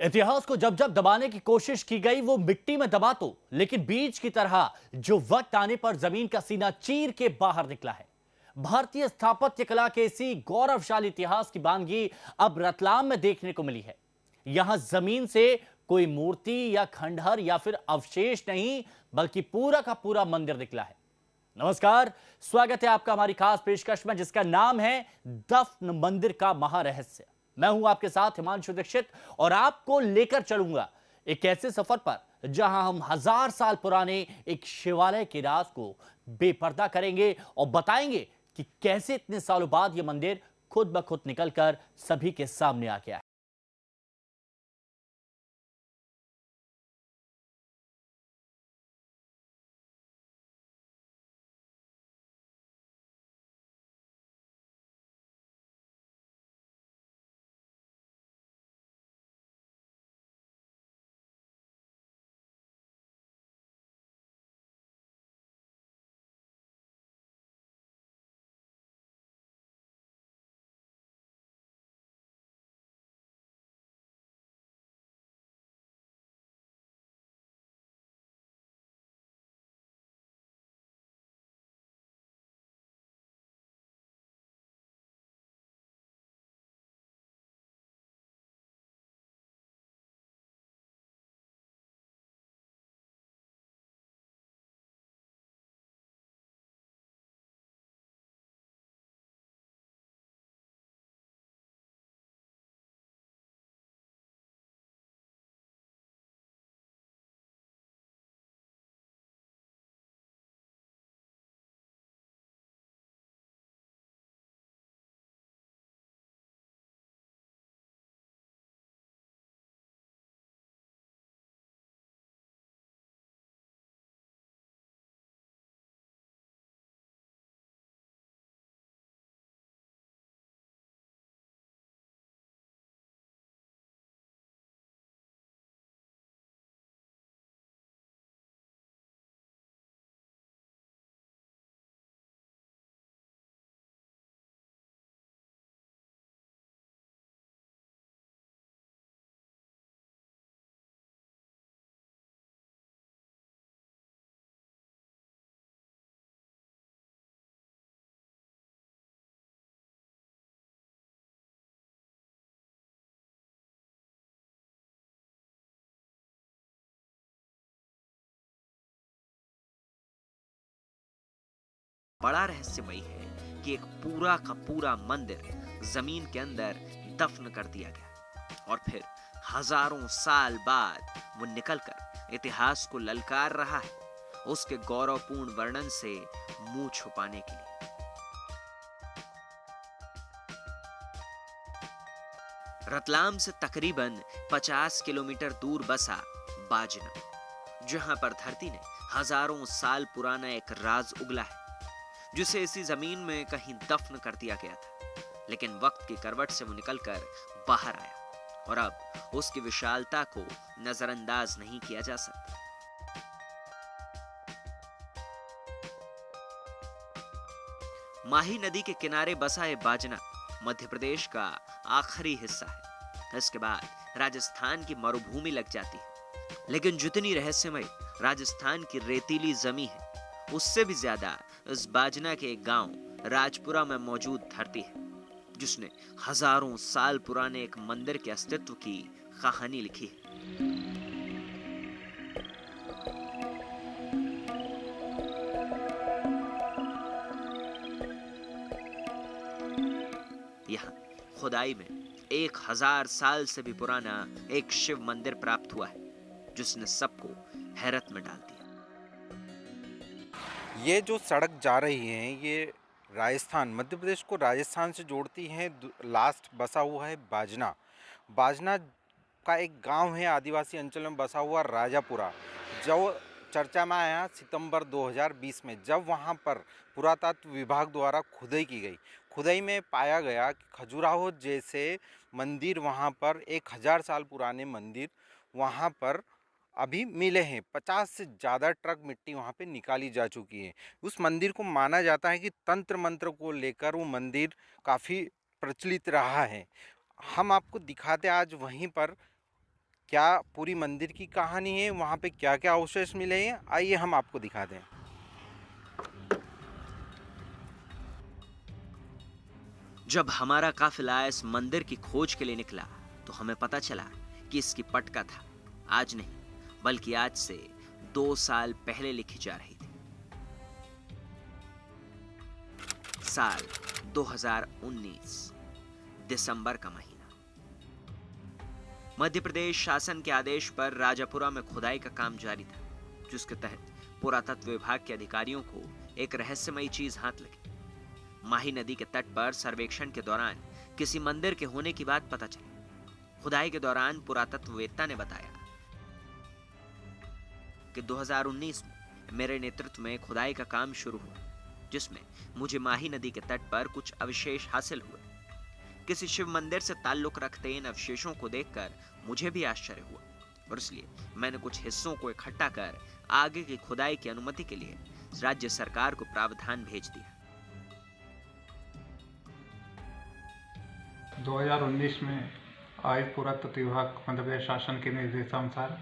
इतिहास को जब जब दबाने की कोशिश की गई वो मिट्टी में दबा तो, लेकिन बीज की तरह जो वक्त आने पर जमीन का सीना चीर के बाहर निकला है। भारतीय स्थापत्य कला के इसी गौरवशाली इतिहास की बानगी अब रतलाम में देखने को मिली है। यहां जमीन से कोई मूर्ति या खंडहर या फिर अवशेष नहीं, बल्कि पूरा का पूरा मंदिर निकला है। नमस्कार, स्वागत है आपका हमारी खास पेशकश में जिसका नाम है दफन मंदिर का महारहस्य। मैं हूं आपके साथ हिमांशु दीक्षित और आपको लेकर चलूंगा एक ऐसे सफर पर जहां हम 1000 साल पुराने एक शिवालय के राज को बेपर्दा करेंगे और बताएंगे कि कैसे इतने सालों बाद यह मंदिर खुद ब खुद निकलकर सभी के सामने आ गया है। बड़ा रहस्यमयी है कि एक पूरा का पूरा मंदिर जमीन के अंदर दफन कर दिया गया और फिर हजारों साल बाद वो निकलकर इतिहास को ललकार रहा है उसके गौरवपूर्ण वर्णन से मुंह छुपाने के लिए। रतलाम से तकरीबन 50 किलोमीटर दूर बसा बाजना, जहां पर धरती ने हजारों साल पुराना एक राज उगला है जिसे इसी जमीन में कहीं दफन कर दिया गया था, लेकिन वक्त की करवट से वो निकलकर बाहर आया और अब उसकी विशालता को नजरअंदाज नहीं किया जा सकता। माही नदी के किनारे बसा ये बाजना मध्य प्रदेश का आखिरी हिस्सा है। इसके बाद राजस्थान की मरुभूमि लग जाती है, लेकिन जितनी रहस्यमय राजस्थान की रेतीली जमीन है उससे भी ज्यादा इस बाजना के एक गांव राजपुरा में मौजूद धरती है जिसने हजारों साल पुराने एक मंदिर के अस्तित्व की कहानी लिखी है। यहाँ खुदाई में 1000 साल से भी पुराना एक शिव मंदिर प्राप्त हुआ है जिसने सबको हैरत में डाल दिया। ये जो सड़क जा रही है ये राजस्थान मध्य प्रदेश को राजस्थान से जोड़ती है। लास्ट बसा हुआ है बाजना। बाजना का एक गांव है आदिवासी अंचल में बसा हुआ राजापुरा, जो चर्चा में आया सितंबर 2020 में, जब वहां पर पुरातत्व विभाग द्वारा खुदाई की गई। खुदाई में पाया गया कि खजुराहो जैसे मंदिर वहां पर 1000 साल पुराने मंदिर वहां पर अभी मिले हैं। 50 से ज़्यादा ट्रक मिट्टी वहाँ पे निकाली जा चुकी है। उस मंदिर को माना जाता है कि तंत्र मंत्र को लेकर वो मंदिर काफ़ी प्रचलित रहा है। हम आपको दिखाते आज वहीं पर क्या पूरी मंदिर की कहानी है, वहाँ पे क्या क्या अवशेष मिले हैं, आइए हम आपको दिखाते हैं। जब हमारा काफिला इस मंदिर की खोज के लिए निकला तो हमें पता चला कि इसकी पटका था आज नहीं बल्कि आज से 2 साल पहले लिखी जा रही थी। साल 2019 दिसंबर का महीना। मध्य प्रदेश शासन के आदेश पर राजापुरा में खुदाई का काम जारी था, जिसके तहत पुरातत्व विभाग के अधिकारियों को एक रहस्यमयी चीज हाथ लगी। माही नदी के तट पर सर्वेक्षण के दौरान किसी मंदिर के होने की बात पता चली। खुदाई के दौरान पुरातत्ववेत्ता ने बताया कि 2019 में मेरे नेतृत्व में खुदाई का काम शुरू हुआ, जिसमें मुझे माही नदी के तट पर कुछ अवशेष हासिल हुए। किसी शिव मंदिर से ताल्लुक रखते इन अवशेषों को देखकर मुझे भी आश्चर्य हुआ और इसलिए मैंने कुछ हिस्सों को इकट्ठा कर आगे की खुदाई की अनुमति के लिए राज्य सरकार को प्रावधान भेज दिया। 2019 में आयुष पुरातत्व विभाग मध्य प्रदेश शासन के निर्देशानुसार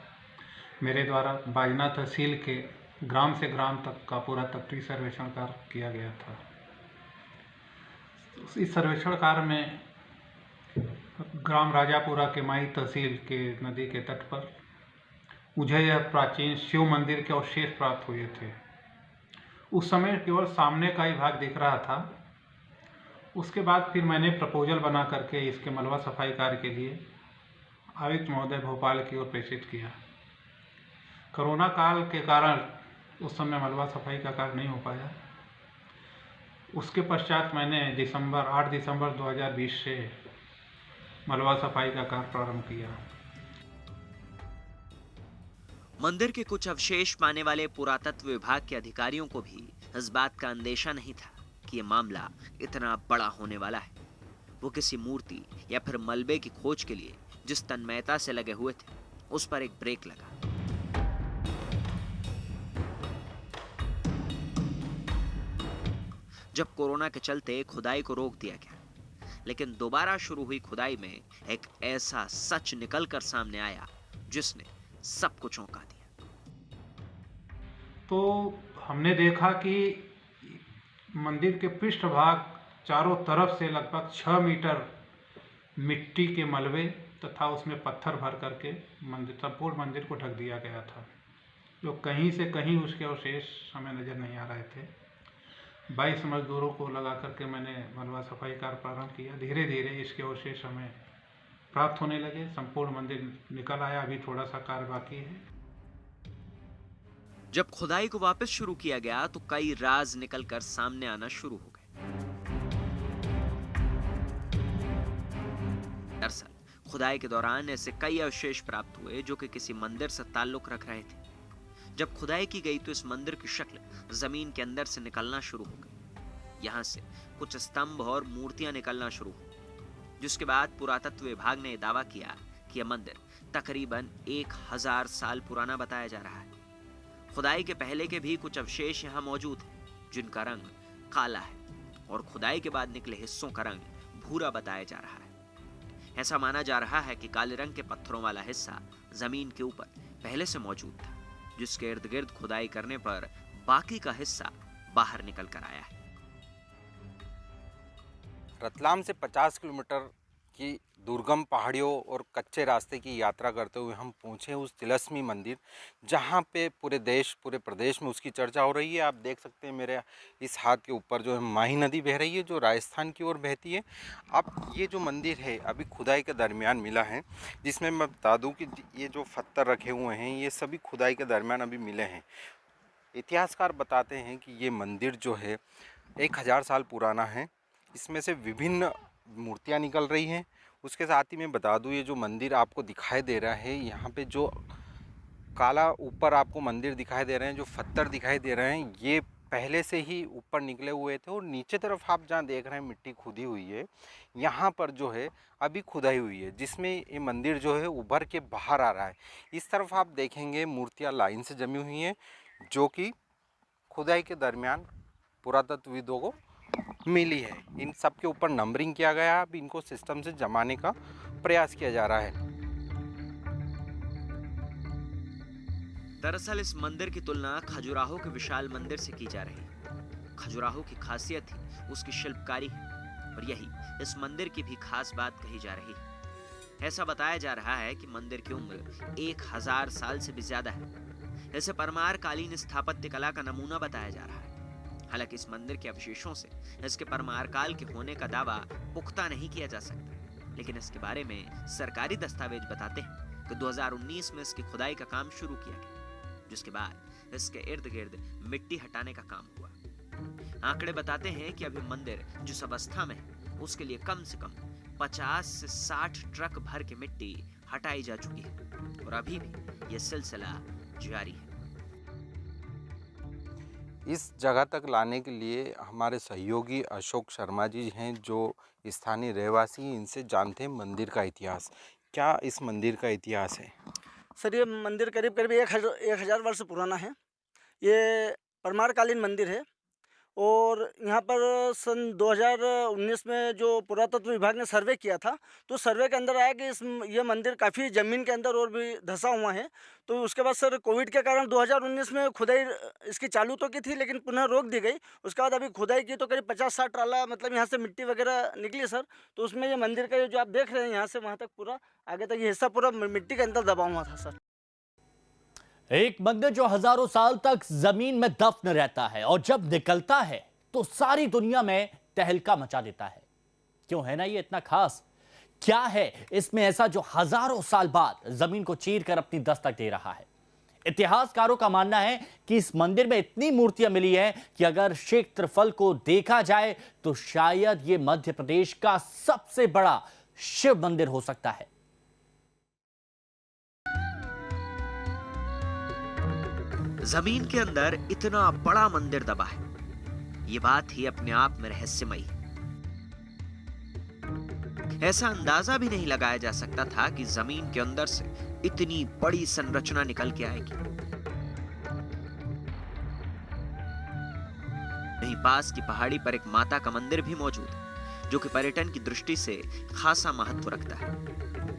मेरे द्वारा बाजना तहसील के ग्राम से ग्राम तक का पुरातत्वीय सर्वेक्षण कार्य किया गया था। इस सर्वेक्षण कार्य में ग्राम राजापुरा के माई तहसील के नदी के तट पर मुझे यह प्राचीन शिव मंदिर के अवशेष प्राप्त हुए थे। उस समय केवल सामने का ही भाग दिख रहा था। उसके बाद फिर मैंने प्रपोजल बना करके इसके मलबा सफाई कार्य के लिए आयुक्त महोदय भोपाल की ओर प्रेषित किया। कोरोना काल के कारण उस समय मलबा सफाई का कार्य नहीं हो पाया। उसके पश्चात मैंने 8 दिसंबर 2020 से मलबा सफाई का कार्य प्रारंभ किया। मंदिर के कुछ अवशेष पाने वाले पुरातत्व विभाग के अधिकारियों को भी इस बात का अंदेशा नहीं था कि यह मामला इतना बड़ा होने वाला है। वो किसी मूर्ति या फिर मलबे की खोज के लिए जिस तन्मयता से लगे हुए थे, उस पर एक ब्रेक लगा। जब कोरोना के चलते खुदाई को रोक दिया गया, लेकिन दोबारा शुरू हुई खुदाई में एक ऐसा सच निकलकर सामने आया जिसने सबको चौंका दिया। तो हमने देखा कि मंदिर के पृष्ठभाग चारों तरफ से लगभग 6 मीटर मिट्टी के मलबे तथा उसमें पत्थर भर करके संपूर्ण मंदिर को ढक दिया गया था, जो कहीं से कहीं उसके अवशेष हमें नज़र नहीं आ रहे थे। 22 मजदूरों को लगा करके मैंने मलबा सफाई कार्य प्रारंभ किया। धीरे धीरे इसके अवशेष हमें प्राप्त होने लगे। संपूर्ण मंदिर निकल आया। अभी थोड़ा सा कार्य बाकी है। जब खुदाई को वापस शुरू किया गया तो कई राज निकलकर सामने आना शुरू हो गए। दरअसल खुदाई के दौरान ऐसे कई अवशेष प्राप्त हुए जो कि किसी मंदिर से ताल्लुक रख रहे थे। जब खुदाई की गई तो इस मंदिर की शक्ल जमीन के अंदर से निकलना शुरू हो गई। यहां से कुछ स्तंभ और मूर्तियां निकलना शुरू हुई, जिसके बाद पुरातत्व विभाग ने दावा किया कि यह मंदिर तकरीबन 1000 साल पुराना बताया जा रहा है। खुदाई के पहले के भी कुछ अवशेष यहाँ मौजूद हैं, जिनका रंग काला है और खुदाई के बाद निकले हिस्सों का रंग भूरा बताया जा रहा है। ऐसा माना जा रहा है कि काले रंग के पत्थरों वाला हिस्सा जमीन के ऊपर पहले से मौजूद था, जिसके इर्द गिर्द खुदाई करने पर बाकी का हिस्सा बाहर निकल कर आया है। रतलाम से 50 किलोमीटर की दुर्गम पहाड़ियों और कच्चे रास्ते की यात्रा करते हुए हम पहुँचे उस तिलस्मी मंदिर, जहाँ पे पूरे प्रदेश में उसकी चर्चा हो रही है। आप देख सकते हैं मेरे इस हाथ के ऊपर जो है माही नदी बह रही है, जो राजस्थान की ओर बहती है। अब ये जो मंदिर है अभी खुदाई के दरमियान मिला है, जिसमें मैं बता दूं कि ये जो पत्थर रखे हुए हैं ये सभी खुदाई के दरमियान अभी मिले हैं। इतिहासकार बताते हैं कि ये मंदिर जो है 1000 साल पुराना है। इसमें से विभिन्न मूर्तियाँ निकल रही हैं। उसके साथ ही मैं बता दूं, ये जो मंदिर आपको दिखाई दे रहा है, यहाँ पे जो काला ऊपर आपको मंदिर दिखाई दे रहे हैं, जो पत्थर दिखाई दे रहे हैं, ये पहले से ही ऊपर निकले हुए थे। और नीचे तरफ आप जहाँ देख रहे हैं मिट्टी खुदी हुई है, यहाँ पर जो है अभी खुदाई हुई है, जिसमें ये मंदिर जो है उभर के बाहर आ रहा है। इस तरफ आप देखेंगे मूर्तियाँ लाइन से जमी हुई हैं, जो कि खुदाई के दरमियान पुरातत्वविदों को मिली है। इन सब के ऊपर नंबरिंग किया गया। अब इनको सिस्टम से जमाने का प्रयास किया जा रहा है। दरअसल इस मंदिर की तुलना खजुराहो के विशाल मंदिर से की जा रही है। खजुराहो की खासियत ही उसकी शिल्पकारी है और यही इस मंदिर की भी खास बात कही जा रही है। ऐसा बताया जा रहा है कि मंदिर की उम्र 1000 साल से भी ज्यादा है। इसे परमार कालीन स्थापत्य कला का नमूना बताया जा रहा है। हालांकि इस मंदिर के अवशेषों से इसके परमार काल के होने का दावा पुख्ता नहीं किया जा सकता, लेकिन इसके बारे में सरकारी दस्तावेज बताते हैं कि 2019 में इसकी खुदाई का काम शुरू किया गया, जिसके बाद इसके इर्द गिर्द मिट्टी हटाने का काम हुआ। आंकड़े बताते हैं कि अभी मंदिर जिस अवस्था में है उसके लिए कम से कम 50 से 60 ट्रक भर के मिट्टी हटाई जा चुकी है और अभी भी यह सिलसिला जारी है। इस जगह तक लाने के लिए हमारे सहयोगी अशोक शर्मा जी हैं, जो स्थानीय रहवासी हैं। इनसे जानते हैं मंदिर का इतिहास। क्या इस मंदिर का इतिहास है? सर, ये मंदिर करीब करीब 1000 वर्ष पुराना है। ये परमार कालीन मंदिर है और यहाँ पर सन 2019 में जो पुरातत्व विभाग ने सर्वे किया था, तो सर्वे के अंदर आया कि ये मंदिर काफ़ी ज़मीन के अंदर और भी धंसा हुआ है। तो उसके बाद सर कोविड के कारण 2019 में खुदाई इसकी चालू तो की थी, लेकिन पुनः रोक दी गई। उसके बाद अभी खुदाई की तो करीब 50-60 ट्राला मतलब यहाँ से मिट्टी वगैरह निकली सर। तो उसमें ये मंदिर का ये जो आप देख रहे हैं यहाँ से वहाँ तक पूरा आगे तक ये हिस्सा पूरा मिट्टी के अंदर दबा हुआ था सर। एक मंदिर जो हजारों साल तक जमीन में दफन रहता है और जब निकलता है तो सारी दुनिया में तहलका मचा देता है। क्यों है ना ये इतना खास? क्या है इसमें ऐसा जो हजारों साल बाद जमीन को चीर कर अपनी दस्तक दे रहा है? इतिहासकारों का मानना है कि इस मंदिर में इतनी मूर्तियां मिली हैं कि अगर क्षेत्रफल को देखा जाए तो शायद ये मध्य प्रदेश का सबसे बड़ा शिव मंदिर हो सकता है। जमीन के अंदर इतना बड़ा मंदिर दबा है, ये बात ही अपने आप में रहस्यमयी है। ऐसा अंदाजा भी नहीं लगाया जा सकता था कि जमीन के अंदर से इतनी बड़ी संरचना निकल के आएगी। वहीं पास की पहाड़ी पर एक माता का मंदिर भी मौजूद है, जो कि पर्यटन की दृष्टि से खासा महत्व रखता है।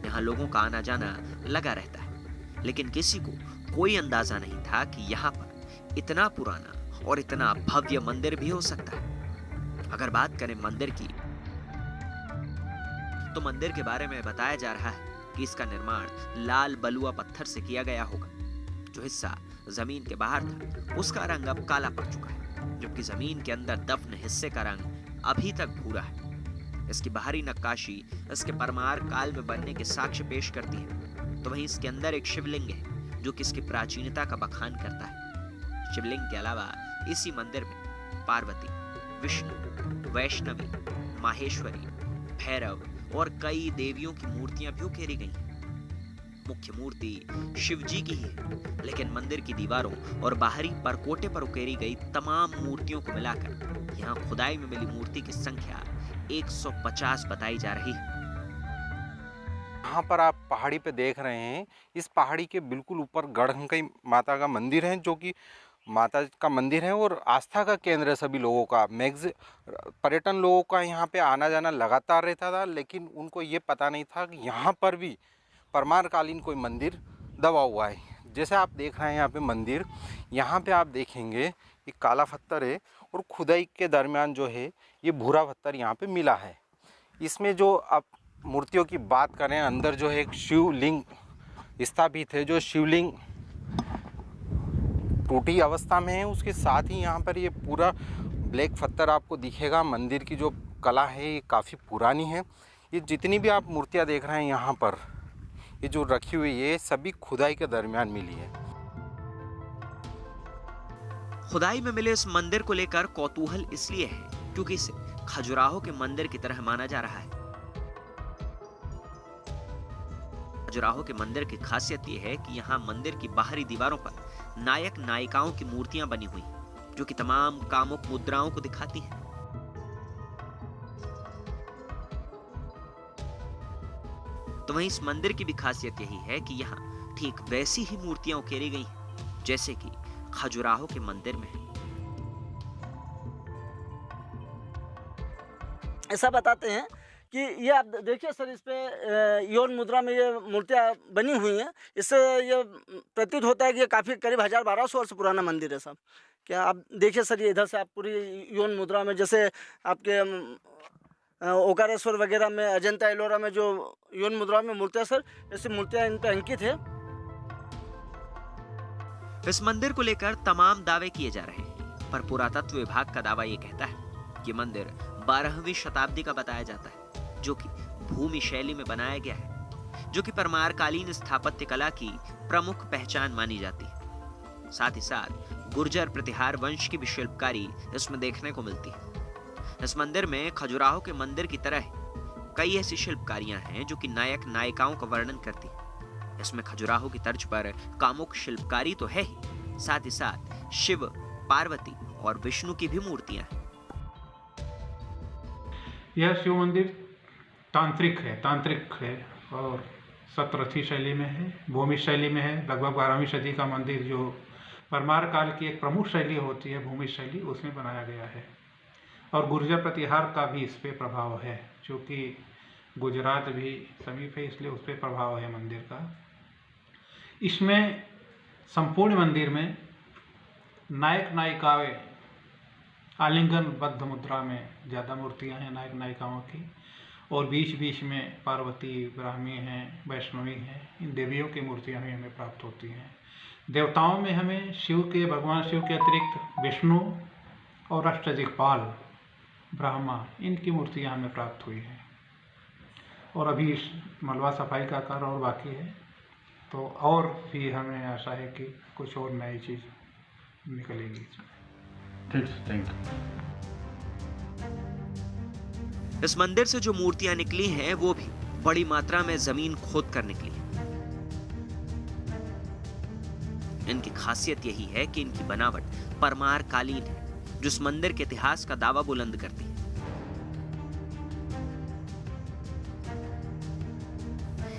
यहाँ लोगों का आना जाना लगा रहता है, लेकिन किसी को कोई अंदाजा नहीं था कि यहाँ पर इतना पुराना और इतना भव्य मंदिर भी हो सकता है। अगर बात करें मंदिर की, तो मंदिर के बारे में बताया जा रहा है कि इसका निर्माण लाल बलुआ पत्थर से किया गया होगा। जो हिस्सा जमीन के बाहर था उसका रंग अब काला पड़ चुका है, जबकि जमीन के अंदर दफन हिस्से का रंग अभी तक भूरा है। इसकी बाहरी नक्काशी इसके परमार काल में बनने के साक्ष्य पेश करती है। तो वहीं इसके अंदर एक शिवलिंग है जो कि इसकी प्राचीनता का बखान करता है। शिवलिंग के अलावा इसी मंदिर में पार्वती, विष्णु, वैष्णवी, माहेश्वरी, भैरव और कई देवियों की मूर्तियां भी उकेरी गई हैं। मुख्य मूर्ति शिवजी की ही है, लेकिन मंदिर की दीवारों और बाहरी परकोटे पर उकेरी गई तमाम मूर्तियों को मिलाकर यहाँ खुदाई में मिली मूर्ति की संख्या 150 बताई जा रही है। यहाँ पर आप पहाड़ी पे देख रहे हैं, इस पहाड़ी के बिल्कुल ऊपर गढ़कई माता का मंदिर है, जो कि माता का मंदिर है और आस्था का केंद्र है सभी लोगों का। पर्यटन लोगों का यहाँ पे आना जाना लगातार रहता था, लेकिन उनको ये पता नहीं था कि यहाँ पर भी परमार कालीन कोई मंदिर दबा हुआ है। जैसे आप देख रहे हैं यहाँ पे मंदिर, यहाँ पे आप देखेंगे ये काला पत्थर है और खुदाई के दरमियान जो है ये भूरा पत्थर यहाँ पे मिला है। इसमें जो आप मूर्तियों की बात करें, अंदर जो है एक शिवलिंग स्थापित है, जो शिवलिंग टूटी अवस्था में है। उसके साथ ही यहाँ पर ये पूरा ब्लैक पत्थर आपको दिखेगा। मंदिर की जो कला है ये काफ़ी पुरानी है। ये जितनी भी आप मूर्तियाँ देख रहे हैं यहाँ पर, ये जो रखी हुई है सभी खुदाई के दरमियान मिली है। खुदाई में मिले इस मंदिर को लेकर कौतूहल इसलिए है क्योंकि इसे खजुराहो के मंदिर की तरह माना जा रहा है। खजुराहो के मंदिर की खासियत यह है कि यहाँ मंदिर की बाहरी दीवारों पर नायक नायिकाओं की मूर्तियां बनी हुई, जो कि तमाम कामुक मुद्राओं को दिखाती हैं। तो वहीं इस मंदिर की भी खासियत यही है कि यहाँ ठीक वैसी ही मूर्तियां उकेरी गई हैं जैसे कि खजुराहो के मंदिर में है। ऐसा बताते हैं कि ये आप देखिए सर, इस पे यौन मुद्रा में ये मूर्तियाँ बनी हुई हैं। इससे ये प्रतीत होता है कि ये काफ़ी करीब 1000-1200 वर्ष पुराना मंदिर है साहब। क्या आप देखिए सर, ये इधर से आप पूरी यौन मुद्रा में, जैसे आपके ओकारेश्वर वगैरह में, अजंता एलोरा में जो यौन मुद्रा में मूर्तियाँ सर, ऐसी मूर्तियाँ इन पे अंकित है। इस मंदिर को लेकर तमाम दावे किए जा रहे हैं, पर पुरातत्व विभाग का दावा ये कहता है कि मंदिर 12वीं शताब्दी का बताया जाता है, जो कि भूमि शैली में बनाया गया है, जो कि परमार कालीन स्थापत्य कला की प्रमुख पहचान मानी जाती है। साथ ही साथ गुर्जर प्रतिहार वंश की भी शिल्पकारी इसमें देखने को मिलती है। इस मंदिर में खजुराहो के मंदिर की तरह कई ऐसी शिल्पकारियां हैं जो कि नायक नायिकाओं का वर्णन करती हैं। इसमें खजुराहो की तर्ज पर कामुक शिल्पकारी तो है ही, साथ ही साथ शिव, पार्वती और विष्णु की भी मूर्तियां हैं। यह शिव मंदिर तांत्रिक है और सतरथी शैली में है, भूमि शैली में है। लगभग 12वीं सदी का मंदिर, जो परमार काल की एक प्रमुख शैली होती है, भूमि शैली, उसमें बनाया गया है। और गुर्जर प्रतिहार का भी इस पे प्रभाव है, क्योंकि गुजरात भी समीप है, इसलिए उस पर प्रभाव है मंदिर का। इसमें संपूर्ण मंदिर में नायक नायिकाएं आलिंगनबद्ध मुद्रा में ज़्यादा मूर्तियां हैं नायक नायिकाओं की, और बीच बीच में पार्वती, ब्राह्मी हैं, वैष्णवी हैं, इन देवियों की मूर्तियां भी हमें प्राप्त होती हैं। देवताओं में हमें भगवान शिव के अतिरिक्त विष्णु और अष्टदिक्पाल, ब्रह्मा, इनकी मूर्तियां हमें प्राप्त हुई हैं। और अभी मलबा सफाई का कार्य और बाकी है, तो और भी हमें आशा है कि कुछ और नई चीज़ निकलेगी इसमें। Thank you. इस मंदिर से जो मूर्तियां निकली हैं वो भी बड़ी मात्रा में जमीन खोद कर निकली है। इनकी खासियत यही है कि इनकी बनावट परमार कालीन है, जो इस मंदिर के इतिहास का दावा बुलंद करती है।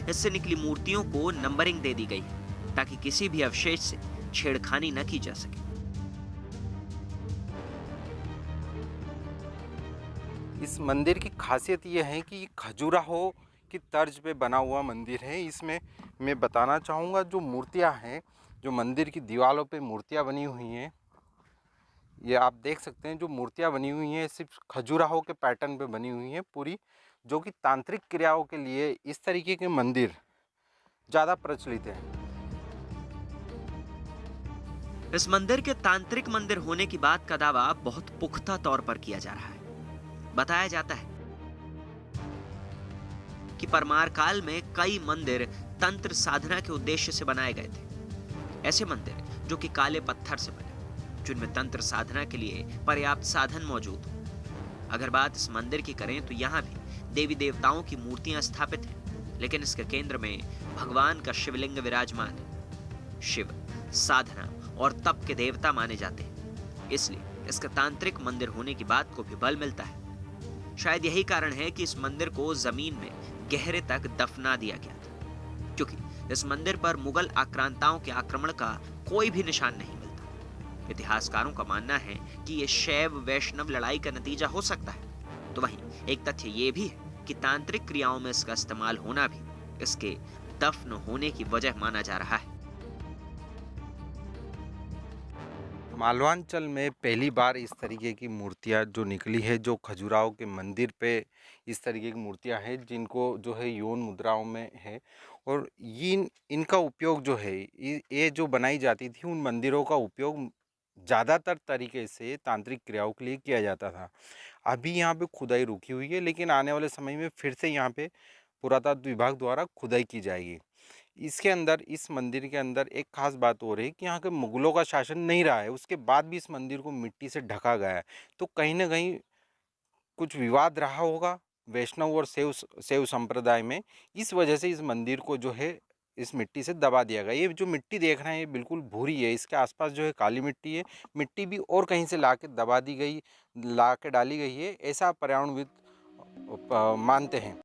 इससे निकली मूर्तियों को नंबरिंग दे दी गई है, ताकि किसी भी अवशेष से छेड़खानी न की जा सके। इस मंदिर की खासियत ये है कि खजुराहो की तर्ज पे बना हुआ मंदिर है। इसमें मैं बताना चाहूँगा, जो मूर्तियाँ हैं, जो मंदिर की दीवारों पे मूर्तियाँ बनी हुई हैं, ये आप देख सकते हैं, जो मूर्तियाँ बनी हुई हैं सिर्फ खजुराहो के पैटर्न पे बनी हुई हैं पूरी, जो कि तांत्रिक क्रियाओं के लिए इस तरीके के मंदिर ज़्यादा प्रचलित हैं। इस मंदिर के तांत्रिक मंदिर होने की बात का दावा बहुत पुख्ता तौर पर किया जा रहा है। बताया जाता है कि परमार काल में कई मंदिर तंत्र साधना के उद्देश्य से बनाए गए थे। ऐसे मंदिर जो कि काले पत्थर से बने, जिनमें तंत्र साधना के लिए पर्याप्त साधन मौजूद हो। अगर बात इस मंदिर की करें तो यहाँ भी देवी देवताओं की मूर्तियां स्थापित हैं, लेकिन इसके केंद्र में भगवान का शिवलिंग विराजमान है। शिव साधना और तप के देवता माने जाते हैं, इसलिए इसका तांत्रिक मंदिर होने की बात को भी बल मिलता है। शायद यही कारण है कि इस मंदिर को जमीन में गहरे तक दफना दिया गया था, क्योंकि इस मंदिर पर मुगल आक्रांताओं के आक्रमण का कोई भी निशान नहीं मिलता। इतिहासकारों का मानना है कि यह शैव वैष्णव लड़ाई का नतीजा हो सकता है। तो वहीं एक तथ्य यह भी है कि तांत्रिक क्रियाओं में इसका इस्तेमाल होना भी इसके दफन होने की वजह माना जा रहा है। मालवांचल में पहली बार इस तरीके की मूर्तियाँ जो निकली है, जो खजुराहो के मंदिर पे इस तरीके की मूर्तियाँ हैं, जिनको जो है यौन मुद्राओं में है। और इनका उपयोग जो है, ये जो बनाई जाती थी, उन मंदिरों का उपयोग ज़्यादातर तरीके से तांत्रिक क्रियाओं के लिए किया जाता था। अभी यहाँ पे खुदाई रुकी हुई है, लेकिन आने वाले समय में फिर से यहाँ पे पुरातत्व विभाग द्वारा खुदाई की जाएगी। इसके अंदर, इस मंदिर के अंदर एक खास बात हो रही है कि यहाँ के मुगलों का शासन नहीं रहा है, उसके बाद भी इस मंदिर को मिट्टी से ढका गया है। तो कहीं ना कहीं कुछ विवाद रहा होगा वैष्णव और शैव संप्रदाय में, इस वजह से इस मंदिर को जो है इस मिट्टी से दबा दिया गया। ये जो मिट्टी देख रहे हैं, ये बिल्कुल भूरी है, इसके आसपास जो है काली मिट्टी है। मिट्टी भी और कहीं से ला के दबा दी गई, ला के डाली गई है, ऐसा पर्यावरणविद मानते हैं।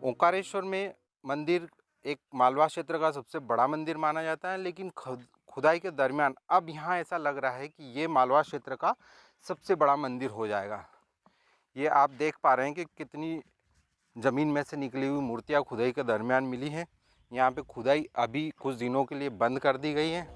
ओंकारेश्वर में मंदिर एक मालवा क्षेत्र का सबसे बड़ा मंदिर माना जाता है, लेकिन खुदाई के दरमियान अब यहाँ ऐसा लग रहा है कि ये मालवा क्षेत्र का सबसे बड़ा मंदिर हो जाएगा। ये आप देख पा रहे हैं कि कितनी ज़मीन में से निकली हुई मूर्तियाँ खुदाई के दरमियान मिली हैं। यहाँ पे खुदाई अभी कुछ दिनों के लिए बंद कर दी गई है।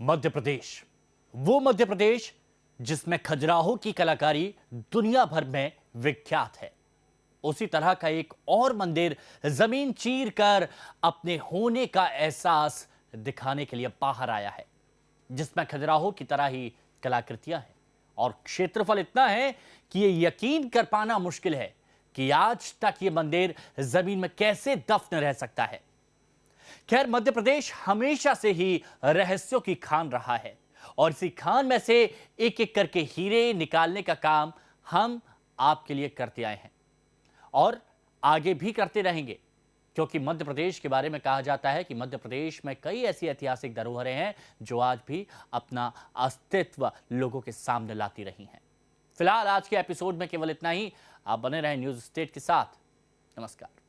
मध्य प्रदेश, वो मध्य प्रदेश जिसमें खजुराहो की कलाकारी दुनिया भर में विख्यात है। उसी तरह का एक और मंदिर जमीन चीर कर अपने होने का एहसास दिखाने के लिए बाहर आया है, जिसमें खजुराहो की तरह ही कलाकृतियां हैं और क्षेत्रफल इतना है कि ये यकीन कर पाना मुश्किल है कि आज तक ये मंदिर जमीन में कैसे दफन रह सकता है। खैर, मध्य प्रदेश हमेशा से ही रहस्यों की खान रहा है और इसी खान में से एक एक करके हीरे निकालने का काम हम आपके लिए करते आए हैं और आगे भी करते रहेंगे, क्योंकि मध्य प्रदेश के बारे में कहा जाता है कि मध्य प्रदेश में कई ऐसी ऐतिहासिक धरोहरें हैं जो आज भी अपना अस्तित्व लोगों के सामने लाती रही हैं। फिलहाल आज के एपिसोड में केवल इतना ही। आप बने रहें न्यूज स्टेट के साथ। नमस्कार।